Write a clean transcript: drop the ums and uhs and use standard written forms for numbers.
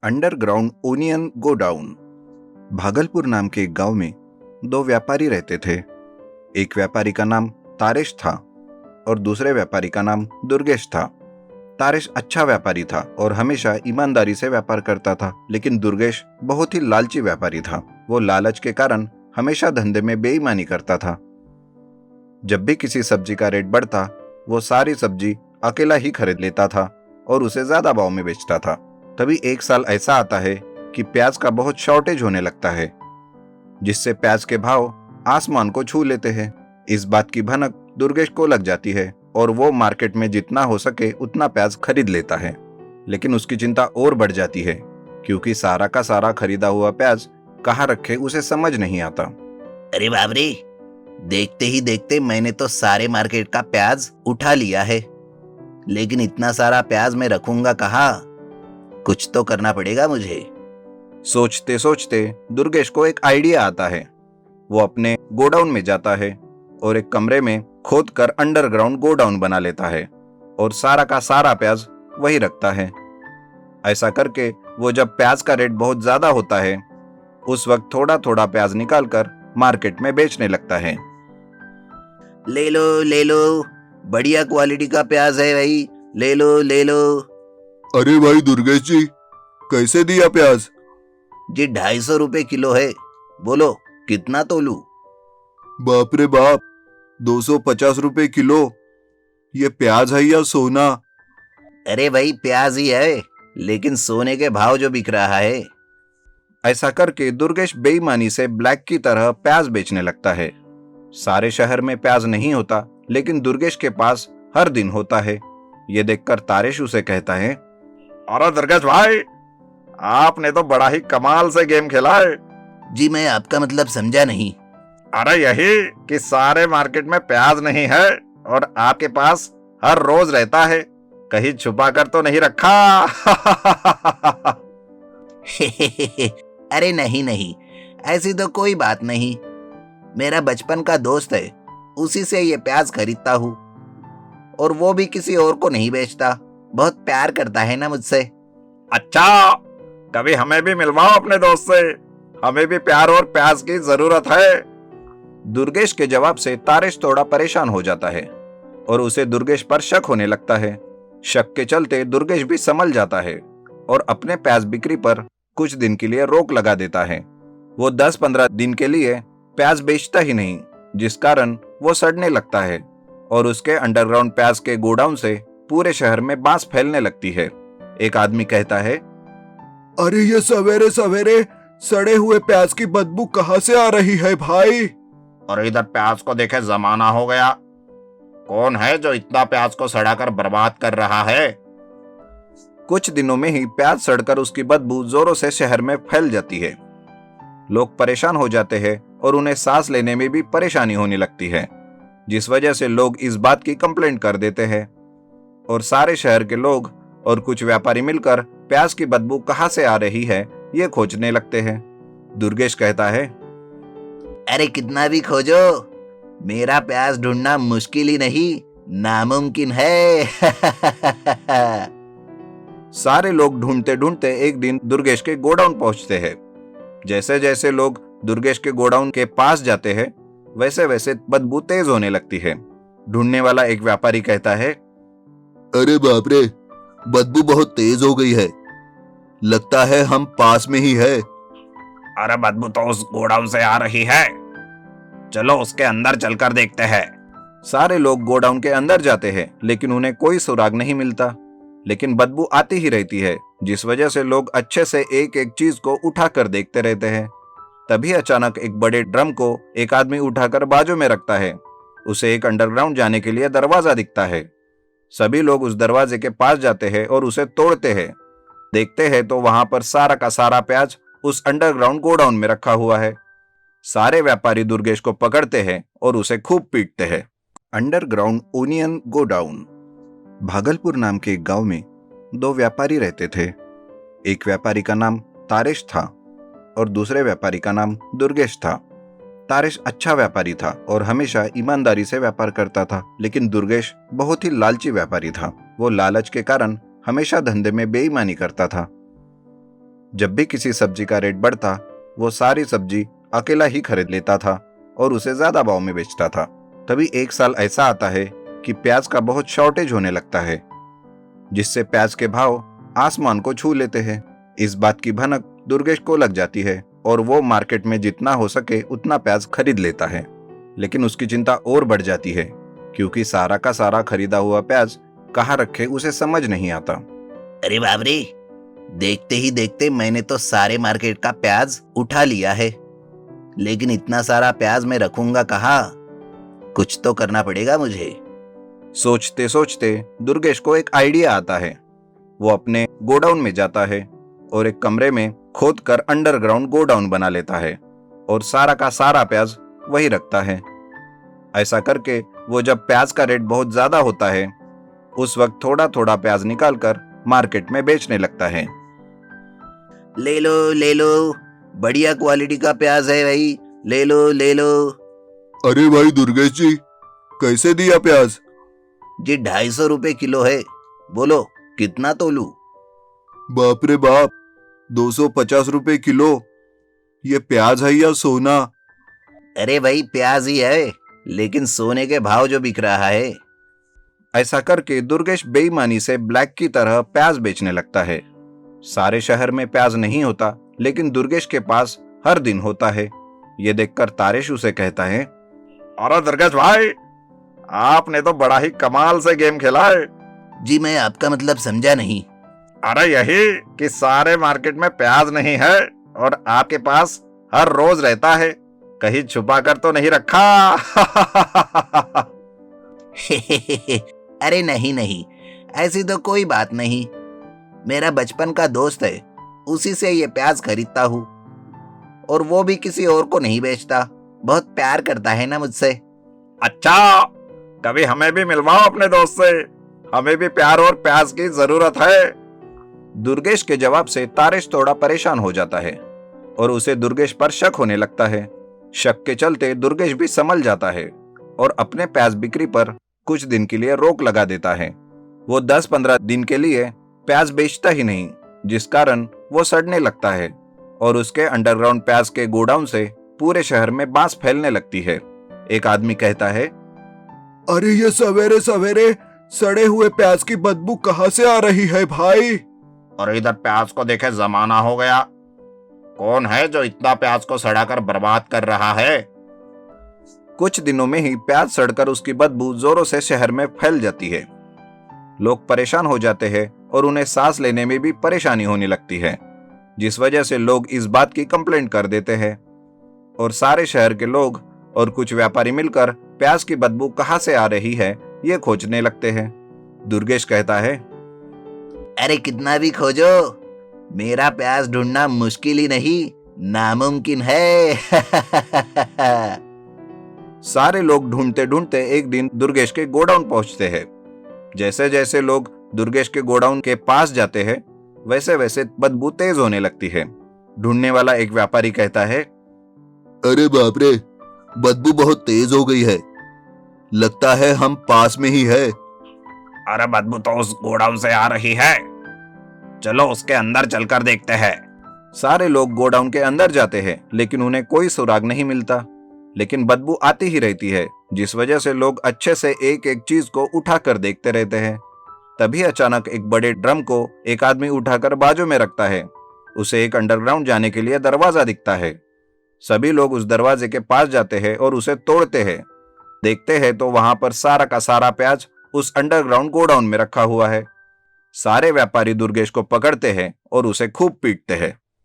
Underground onion godown. Bhagalpur नाम के एक गांव में दो व्यापारी रहते थे। एक व्यापारी का नाम तारेश था और दूसरे व्यापारी का नाम दुर्गेश था। तारेश अच्छा व्यापारी था और हमेशा ईमानदारी से व्यापार करता था, लेकिन दुर्गेश बहुत ही लालची व्यापारी था। वो लालच के कारण हमेशा धंधे में बेईमानी करता था। जब भी किसी सब्जी का रेट बढ़ता, वो सारी सब्जी अकेला ही खरीद लेता था और उसे ज्यादा भाव में बेचता था। तभी एक साल ऐसा आता है कि प्याज का बहुत शॉर्टेज होने लगता है, जिससे प्याज के भाव आसमान को छू लेते हैं। इस बात की भनक दुर्गेश को लग जाती है और वो मार्केट में जितना हो सके उतना प्याज खरीद लेता है। लेकिन उसकी चिंता और बढ़ जाती है, क्योंकि सारा का सारा खरीदा हुआ प्याज कहाँ रखे उसे समझ नहीं आता। अरे बाप रे, देखते ही देखते मैंने तो सारे मार्केट का प्याज उठा लिया है, लेकिन इतना सारा प्याज मैं रखूंगा कहाँ? कुछ तो करना पड़ेगा मुझे। सोचते सोचते दुर्गेश को एक आइडिया आता है। वो अपने गोडाउन में जाता है और एक कमरे में खोद कर अंडरग्राउंड गोडाउन बना लेता है और सारा का सारा प्याज वही रखता है। ऐसा करके वो जब प्याज का रेट बहुत ज्यादा होता है, उस वक्त थोड़ा थोड़ा प्याज निकालकर मार्केट में बेचने लगता है। ले लो, बढ़िया क्वालिटी का प्याज है भाई, ले लो। अरे भाई दुर्गेश जी, कैसे दिया प्याज? जी 250 रुपए किलो है, बोलो कितना तोलूं? बाप रे बाप, 250 रुपए किलो? ये प्याज है या सोना? अरे भाई प्याज ही है, लेकिन सोने के भाव जो बिक रहा है। ऐसा करके दुर्गेश बेईमानी से ब्लैक की तरह प्याज बेचने लगता है। सारे शहर में प्याज नहीं होता, लेकिन दुर्गेश के पास हर दिन होता है। ये देखकर तारेश उसे कहता है, अरे दुर्गेश भाई, आपने तो बड़ा ही कमाल से गेम खेला है। जी मैं आपका मतलब समझा नहीं। अरे यही कि सारे मार्केट में प्याज नहीं है और आपके पास हर रोज रहता है, कहीं छुपा कर तो नहीं रखा? अरे नहीं, ऐसी तो कोई बात नहीं। मेरा बचपन का दोस्त है, उसी से ये प्याज खरीदता हूँ, और वो भी किसी और को नहीं बेचता। बहुत प्यार करता है ना मुझसे। अच्छा, कभी हमें भी मिलवाओ अपने दोस्त से, हमें भी प्यार और प्याज की जरूरत है। दुर्गेश के जवाब से तारेश थोड़ा परेशान हो जाता है और उसे दुर्गेश पर शक होने लगता है। शक के चलते दुर्गेश भी संभल जाता है और अपने प्याज बिक्री पर कुछ दिन के लिए रोक लगा देता है। वो 10-15 दिन के लिए प्याज बेचता ही नहीं, जिस कारण वो सड़ने लगता है और उसके अंडरग्राउंड प्याज के गोडाउन से पूरे शहर में बांस फैलने लगती है। एक आदमी कहता है, अरे ये सवेरे सवेरे सड़े हुए प्याज की बदबू कहाँ से आ रही है भाई? और इधर प्याज को देखे जमाना हो गया। कौन है जो इतना प्याज को सड़ाकर बर्बाद कर रहा है? कुछ दिनों में ही प्याज सड़कर उसकी बदबू जोरों से शहर में फैल जाती है। लोग परेशान हो जाते हैं और उन्हें सांस लेने में भी परेशानी होने लगती है, जिस वजह से लोग इस बात की कंप्लेंट कर देते हैं और सारे शहर के लोग और कुछ व्यापारी मिलकर प्याज की बदबू कहाँ से आ रही है ये खोजने लगते हैं। दुर्गेश कहता है, अरे कितना भी खोजो, मेरा प्याज ढूंढना मुश्किल ही नहीं, नामुमकिन है। सारे लोग ढूंढते ढूंढते एक दिन दुर्गेश के गोडाउन पहुंचते हैं। जैसे जैसे लोग दुर्गेश के गोडाउन के पास जाते हैं, वैसे वैसे बदबू तेज होने लगती है। ढूंढने वाला एक व्यापारी कहता है, अरे बाप रे, बदबू बहुत तेज हो गई है, लगता है हम पास में ही है। अरे बदबू तो उस गोडाउन से आ रही है, चलो उसके अंदर चलकर देखते हैं। सारे लोग गोडाउन के अंदर जाते हैं, लेकिन उन्हें कोई सुराग नहीं मिलता, लेकिन बदबू आती ही रहती है, जिस वजह से लोग अच्छे से एक एक चीज को उठाकर देखते रहते हैं। तभी अचानक एक बड़े ड्रम को एक आदमी उठाकर बाजू में रखता है। उसे एक अंडरग्राउंड जाने के लिए दरवाजा दिखता है। सभी लोग उस दरवाजे के पास जाते हैं और उसे तोड़ते हैं। देखते हैं तो वहां पर सारा का सारा प्याज उस अंडरग्राउंड गोडाउन में रखा हुआ है। सारे व्यापारी दुर्गेश को पकड़ते हैं और उसे खूब पीटते हैं। Underground onion godown. भागलपुर नाम के एक गांव में दो व्यापारी रहते थे। एक व्यापारी का नाम तारेश था और दूसरे व्यापारी का नाम दुर्गेश था। तारेश अच्छा व्यापारी था और हमेशा ईमानदारी से व्यापार करता था, लेकिन दुर्गेश बहुत ही लालची व्यापारी था। वो लालच के कारण हमेशा धंधे में बेईमानी करता था। जब भी किसी सब्जी का रेट बढ़ता, वो सारी सब्जी अकेला ही खरीद लेता था और उसे ज्यादा भाव में बेचता था। तभी एक साल ऐसा आता है कि प्याज का बहुत शॉर्टेज होने लगता है, जिससे प्याज के भाव आसमान को छू लेते हैं। इस बात की भनक दुर्गेश को लग जाती है और वो मार्केट में जितना हो सके उतना प्याज खरीद लेता है। लेकिन उसकी चिंता और बढ़ जाती है, क्योंकि सारा का सारा खरीदा हुआ प्याज कहाँ रखे उसे समझ नहीं आता। अरे बाप रे, देखते ही देखते मैंने तो सारे मार्केट का प्याज उठा लिया है। लेकिन इतना सारा प्याज मैं रखूंगा कहाँ? कुछ तो करना पड़ेगा मुझे। सोचते सोचते दुर्गेश को एक आइडिया आता है। वो अपने गोडाउन में जाता है और एक कमरे में खोद कर अंडरग्राउंड गोडाउन बना लेता है और सारा का सारा प्याज वही रखता है। ऐसा करके वो जब प्याज का रेट बहुत ज्यादा होता है, उस वक्त थोड़ा थोड़ा प्याज निकालकर मार्केट में बेचने लगता है। ले लो, बढ़िया क्वालिटी का प्याज है भाई, ले लो। अरे भाई दुर्गेश जी, कैसे दिया प्याज? जी 250 रुपए किलो है, बोलो कितना तोलूं? बाप रे बाप, 250 रुपए किलो? ये प्याज है या सोना? अरे भाई प्याज ही है, लेकिन सोने के भाव जो बिक रहा है। ऐसा करके दुर्गेश बेईमानी से ब्लैक की तरह प्याज बेचने लगता है। सारे शहर में प्याज नहीं होता, लेकिन दुर्गेश के पास हर दिन होता है। ये देखकर तारेश उसे कहता है, अरे दुर्गेश भाई, आपने तो बड़ा ही कमाल से गेम खेला है। जी मैं आपका मतलब समझा नहीं। अरे यही कि सारे मार्केट में प्याज नहीं है और आपके पास हर रोज रहता है, कहीं छुपा कर तो नहीं रखा? अरे नहीं, ऐसी तो कोई बात नहीं। मेरा बचपन का दोस्त है, उसी से ये प्याज खरीदता हूँ और वो भी किसी और को नहीं बेचता। बहुत प्यार करता है ना मुझसे। अच्छा, कभी हमें भी मिलवाओ अपने दोस्त से, हमें भी प्यार और प्याज की जरूरत है। दुर्गेश के जवाब से तारेश थोड़ा परेशान हो जाता है और उसे दुर्गेश पर शक होने लगता है। शक के चलते दुर्गेश भी संभल जाता है और अपने प्याज बिक्री पर कुछ दिन के लिए रोक लगा देता है। वो 10-15 दिन के लिए प्याज बेचता ही नहीं, जिस कारण वो सड़ने लगता है और उसके अंडरग्राउंड प्याज के गोडाउन से पूरे शहर में बांस फैलने लगती है। एक आदमी कहता है, अरे ये सवेरे सवेरे सड़े हुए प्याज की बदबू कहाँ से आ रही है भाई? और इधर प्याज को देखे जमाना हो गया। कौन है जो इतना प्याज को सड़ाकर बर्बाद कर रहा है? कुछ दिनों में ही प्याज सड़कर उसकी बदबू जोरों से शहर में फैल जाती है। लोग परेशान हो जाते हैं और उन्हें सांस लेने में भी परेशानी होने लगती है, जिस वजह से लोग इस बात की कंप्लेंट कर देते हैं और सारे शहर के लोग और कुछ व्यापारी मिलकर प्याज की बदबू कहाँ से आ रही है ये खोजने लगते हैं। दुर्गेश कहता है, अरे कितना भी खोजो, मेरा प्याज ढूंढना मुश्किल ही नहीं, नामुमकिन है। सारे लोग ढूंढते ढूंढते एक दिन दुर्गेश के गोडाउन पहुंचते हैं। जैसे जैसे लोग दुर्गेश के गोडाउन के पास जाते हैं, वैसे वैसे बदबू तेज होने लगती है। ढूंढने वाला एक व्यापारी कहता है, अरे बाप रे, बदबू बहुत तेज हो गई है, लगता है हम पास में ही है। अरे बदबू तो उस गोडाउन से आ रही है, चलो उसके अंदर चलकर देखते हैं। सारे लोग गोडाउन के अंदर जाते हैं, लेकिन उन्हें कोई सुराग नहीं मिलता, लेकिन बदबू आती ही रहती है, जिस वजह से लोग अच्छे से एक एक चीज को उठाकर देखते रहते हैं। तभी अचानक एक बड़े ड्रम को एक आदमी उठाकर बाजू में रखता है। उसे एक अंडरग्राउंड जाने के लिए दरवाजा दिखता है। सभी लोग उस दरवाजे के पास जाते हैं और उसे तोड़ते हैं। देखते हैं तो वहां पर सारा का सारा प्याज उस अंडरग्राउंड गोडाउन में रखा हुआ है। सारे व्यापारी दुर्गेश को पकड़ते हैं और उसे खूब पीटते हैं।